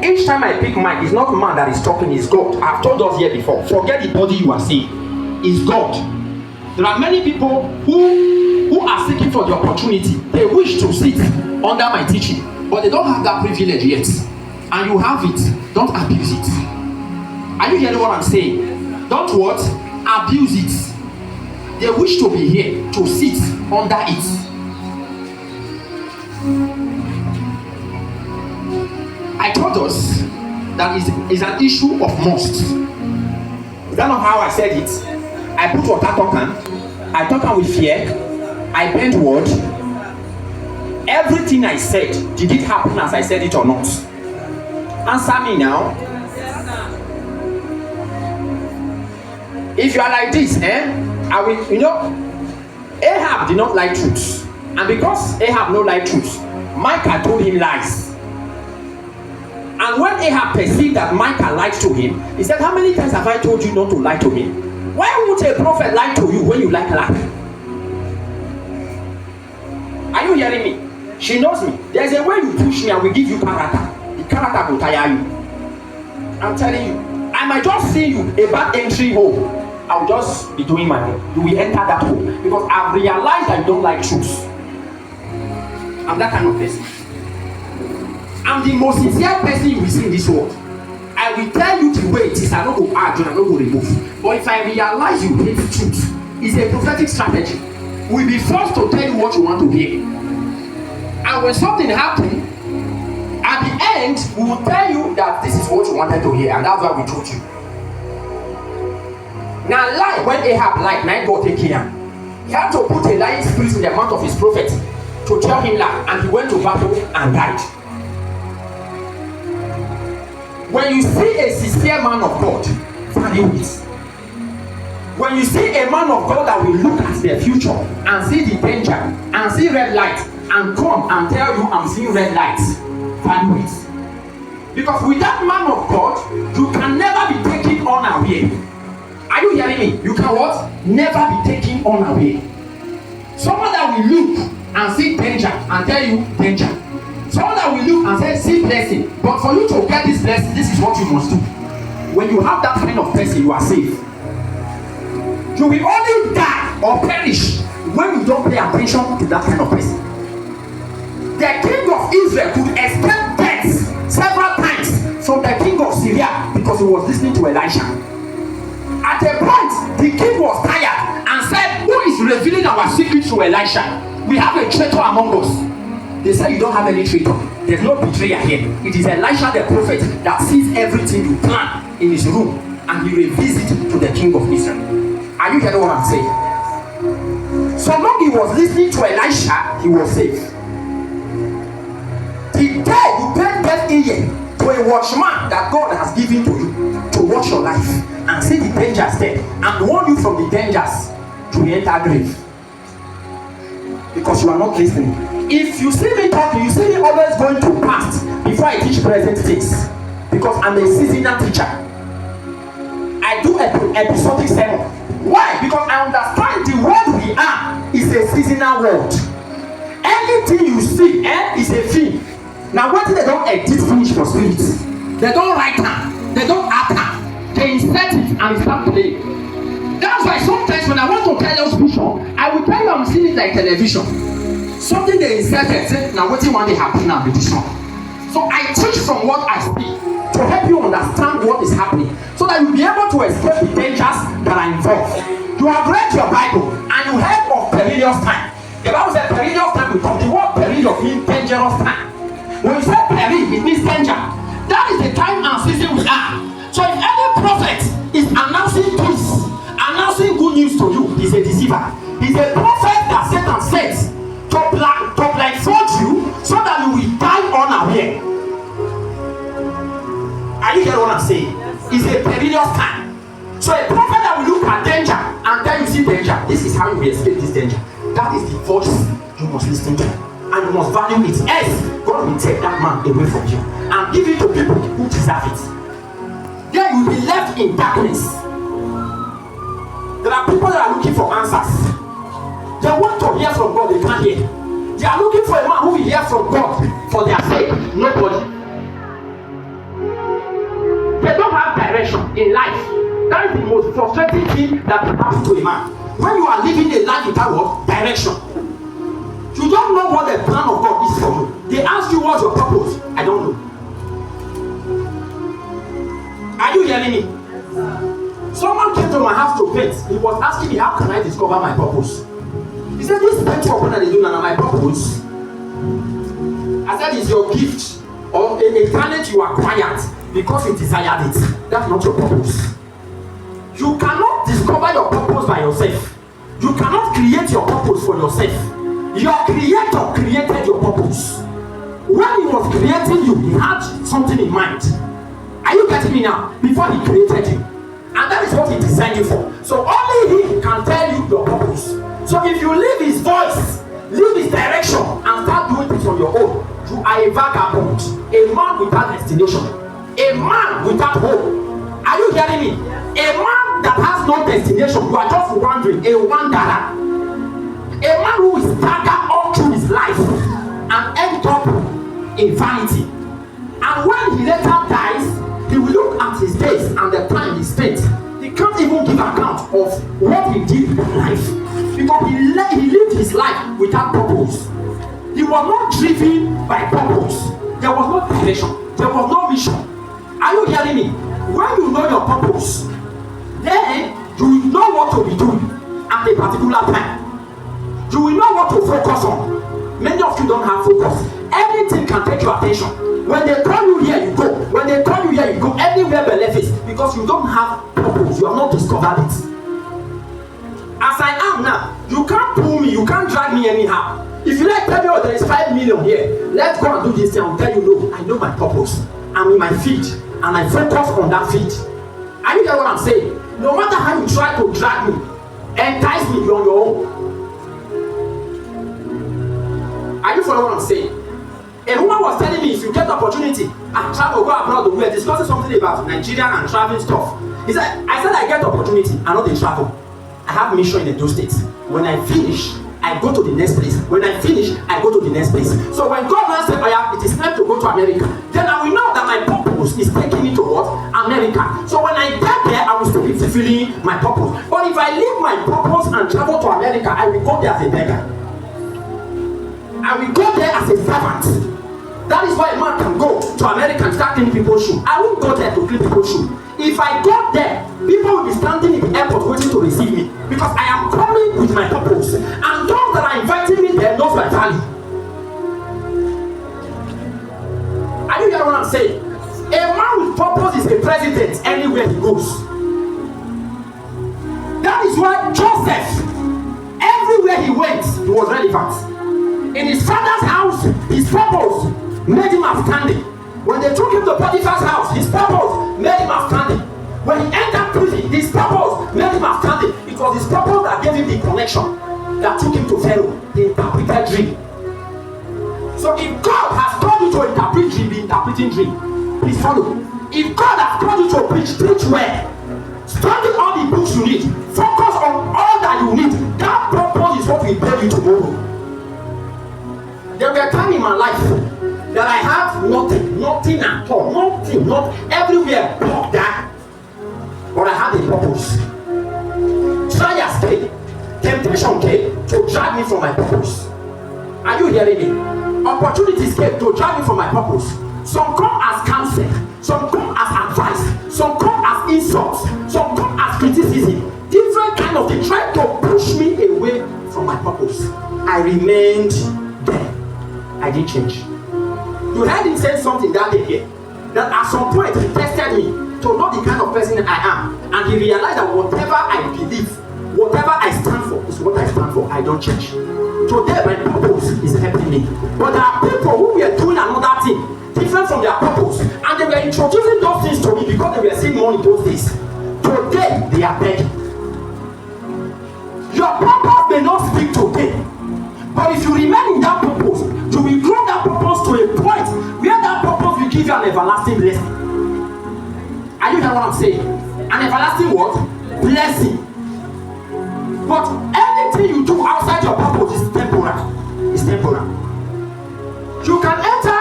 Each time I pick mic, it's not man that is talking, it's God. I've told us here before. Forget the body you are seeing. It's God. There are many people who are seeking for the opportunity. They wish to sit under my teaching, but they don't have that privilege yet. And you have it. Don't abuse it. Are you hearing what I'm saying? Don't what? Abuse it. They wish to be here, to sit under it. I told us that is an issue of must. Is that not how I said it? I put water talking. I talk with fear. I bent word. Everything I said, did it happen as I said it or not? Answer me now. If you are like this, I will, Ahab did not like truth. And because Ahab no like truth, Micah told him lies. And when Ahab perceived that Micah lied to him, he said, how many times have I told you not to lie to me? Why would a prophet lie to you when you like lie? Are you hearing me? She knows me. There's a way you push me and we give you character. The character will tire you. I'm telling you. I might just see you a bad entry hole. I'll just be doing my own. You will enter that hole. Because I've realized I don't like truth. I'm that kind of person. I'm the most sincere person you will see in this world. I will tell you the way it is. I don't go argue, I don't go remove. But if I realize you hate the truth, it's a prophetic strategy. We'll be forced to tell you what you want to hear. And when something happens, at the end, we will tell you that this is what you wanted to hear, and that's why we told you. Now, lie, when Ahab lied, now God take care. He had to put a lying spirit in the mouth of his prophet to tell him lie, and he went to battle and died. When you see a sincere man of God, value it. When you see a man of God that will look at the future and see the danger and see red light and come and tell you I'm seeing red lights, value it. Because with that man of God, you can never be taken unaware. Are you hearing me? You can what? Never be taken unaware. Someone that will look and see danger and tell you danger. Someone that will look and say see blessing. But for you to get this blessing, this is what you must do. When you have that kind of person, you are safe. You will only die or perish when you don't pay attention to that kind of person. The king of Israel could escape death several times from the king of Syria because he was listening to Elisha. At a point, the king was tired and said, who is revealing our secret to Elisha? We have a traitor among us. They said, you don't have any traitor. There's no betrayer here. It is Elisha the prophet that sees everything you plan in his room and he reveals it to the king of Israel. Are you hearing what I'm saying? So long he was listening to Elisha, he was safe. The day you pay deaf ear to a watchman that God has given to you to watch your life and see the dangers there and warn you from the dangers to enter grave. Because you are not listening. If you see me talking, you see me always going to past before I teach present things. Because I'm a seasonal teacher. I do episodic sermon. Why? Because I understand the world we are is a seasonal world. Anything you see is a film. Now what if they don't edit finish for spirits? They don't write them. They don't act them. They insert it and start playing. That's why sometimes when I want to tell us vision, I will tell you I'm seeing it like television. Something they inserted, say, now what do you want to happen now with this one? So I teach from what I speak to help you understand what is happening so that you'll be able to escape the dangers that are involved. You have read your Bible and you heard of perilous time. The Bible said perilous time will come. The word perilous means dangerous time. When you say peril, it means danger. That is the time and season we are. So if any prophet is announcing peace, announcing good news to you, he's a deceiver. He's a prophet that Satan sets to blindfold you so that you will die unaware. Are you hearing what I'm saying? It's a perilous time. So a prophet that will look at danger and then you see danger, this is how you will escape this danger. That is the voice you must listen to. And you must value it. Else, God will take that man away from you and give it to people who deserve it. Then you will be left in darkness. There are people that are looking for answers. They want to hear from God, they can't hear. They are looking for a man who will hear from God for their sake. Nobody. direction in life. That is the most frustrating thing that can happen to a man. When you are living a life without what? Direction. You don't know what the plan of God is for you. They ask you what's your purpose. I don't know. Are you hearing me? Someone came to my house to paint. He was asking me, how can I discover my purpose? He said, this paint work that they do now, my purpose. I said, it's your gift or a talent you acquired because you desired it. That's not your purpose. You cannot discover your purpose by yourself. You cannot create your purpose for yourself. Your creator created your purpose. When he was creating you, he had something in mind. Are you getting me now? Before he created you. And that is what he designed you for. So only he can tell you your purpose. So if you leave his voice, leave his direction, and start doing things on your own, you are a vagabond, a man without destination, a man without hope. Are you hearing me? A man that has no destination, you are just wandering, a wanderer. A man who is staggered all through his life and end up in vanity. And when he later dies, he will look at his days and the time he spent. He can't even give account of what he did in life because he lived his life without purpose. He was not driven by purpose. There was no direction. There was no mission. Are you hearing me? When you know your purpose, then you will know what to be doing at a particular time. You will know what to focus on. Many of you don't have focus. Anything can take your attention. When they call you here, you go. When they call you here, you go anywhere but left it because you don't have purpose. You have not discovered it. As I am now, you can't pull me. You can't drag me anyhow. If you like tell me, oh, there is 5 million here. Let's go and do this thing. I'll tell you, no, I know my purpose. I'm in my field and I focus on that field. Are you hearing what I'm saying? No matter how you try to drag me, entice me, you're on your own. Are you following what I'm saying? A woman was telling me, if you get the opportunity and travel, go abroad, we were discussing something about Nigeria and traveling stuff. I said I get the opportunity, I know they travel. I have mission in those states. When I finish, I go to the next place. When I finish, I go to the next place. So when God now said, oh yeah, it is time to go to America, then I will know that my purpose is taking me to what? America. So when I get there, I will still be fulfilling my purpose. But if I leave my purpose and travel to America, I will go there as a beggar. I will go there as a servant. That is why a man can go to America and start cleaning people's shoes. I won't go there to clean people's shoes. If I go there, people will be standing in the airport waiting to receive me because I am coming with my purpose. And those that are inviting me there knows my value. Are you hearing what I'm saying? A man with purpose is a president anywhere he goes. That is why Joseph, everywhere he went, he was relevant. In his father's house, his purpose made him outstanding. When they took him to Potiphar's house, his purpose made him outstanding. When he entered prison, his purpose made him outstanding. It was his purpose that gave him the connection that took him to Pharaoh, the interpreted dream. So if God has told you to interpret dream, be interpreting dream. Please follow. If God has told you to preach well, study all the books you need, focus on all that you need. That purpose is what will pay you tomorrow. There were times in my life that I have nothing at all, not everywhere blocked that. But I had a purpose. Trials came, temptation came to drag me from my purpose. Are you hearing me? Opportunities came to drag me from my purpose. Some come as counsel, some come as advice, some come as insults, some come as criticism. Different kind of things trying to push me away from my purpose. I remained there. I didn't change. You heard him say something that day here, that at some point he tested me to know the kind of person I am, and he realized that whatever I believe, whatever I stand for is what I stand for. I don't change. Today my purpose is helping me, but there are people who were doing another thing different from their purpose, and they were introducing those things to me because they were seeing money those days. Today they are begging. Your purpose may not speak today, but if you remain in that purpose, you will grow that purpose to a point where that purpose will give you an everlasting blessing. Are you hearing what I'm saying? An everlasting what? Blessing. But anything you do outside your purpose is temporal. It's temporal. You can enter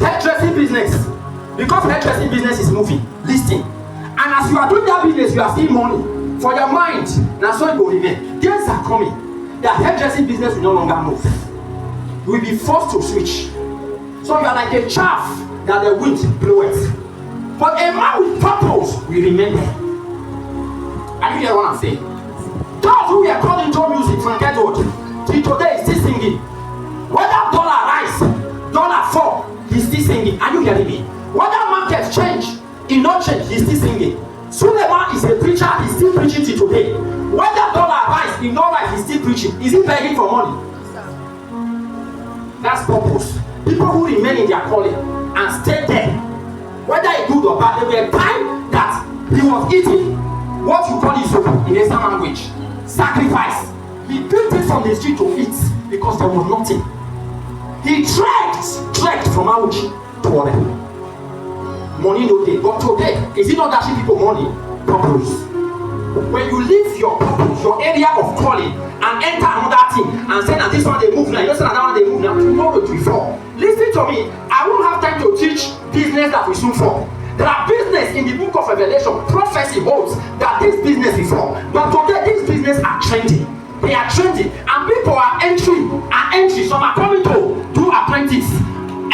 hairdressing business because hairdressing business is moving, listing. And as you are doing that business, you are seeing money. For your mind, now so it will remain. Days are coming. The hairdressing business will no longer move. You will be forced to switch. So you are like a chaff that the wind bloweth. But a man with purpose will remain there. Are you hear what I'm saying? Those who were called into music, Frank Edward, till today is still singing. Whether dollar rise, dollar fall, he's still singing. Are you hearing me? Whether market change, he not change, he's still singing. Suleman is a preacher, he's still preaching till today. Whether dollar rise, he not rise, he's still preaching. Is he begging for money? That's purpose. People who remain in their calling and stay there, whether it's good or bad, there were a time that he was eating what you call soup in Eastern language. Sacrifice. He picked it from the street to eat because there was nothing. He trekked from Auchi to Ore. Money no day, but today, is it not dashing people money? Purpose. When you leave your purpose, your area of calling, and enter another thing, and say that this one they move now, you know, say that one they move now, tomorrow it will fall. Listen to me, I won't have time to teach business that will soon fall. There are business in the book of Revelation, prophecy holds that this business will fall. But today, these business are trending. They are trending, and people are entering. Some are coming to do apprentice.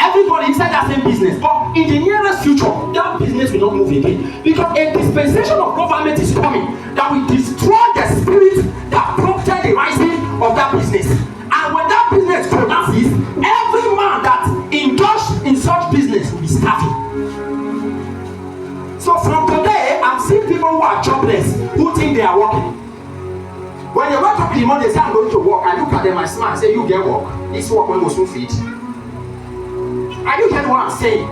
Everybody inside that same business, but in the nearest future, that business will not move again. Because a dispensation of government is coming that will destroy the spirit that prompted the rising of that business. And when that business collapses, every man that indulged in such business will be starving. So from today, I'm seeing people who are jobless, who think they are working. When they wake up in the morning, they say, I'm going to work. I look at them, I smile, I say, you get work. This work when we soon feed. Are you hearing what I'm saying?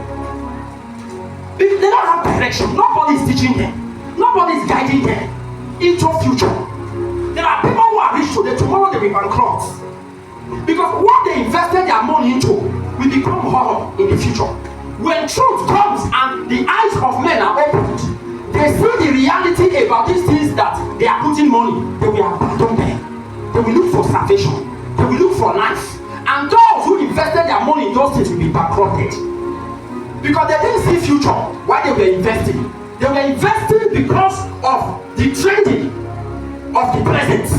They don't have direction. Nobody is teaching them. Nobody is guiding them into future. There are people who are rich today. Tomorrow they will bankrupt. Because what they invested their money into will become horror in the future. When truth comes and the eyes of men are opened, they see the reality about these things that they are putting money. They will abandon them. They will look for salvation. They will look for life. And those who invested their money in those things will be bankrupted. Because they didn't see future while they were investing. They were investing because of the trending of the present.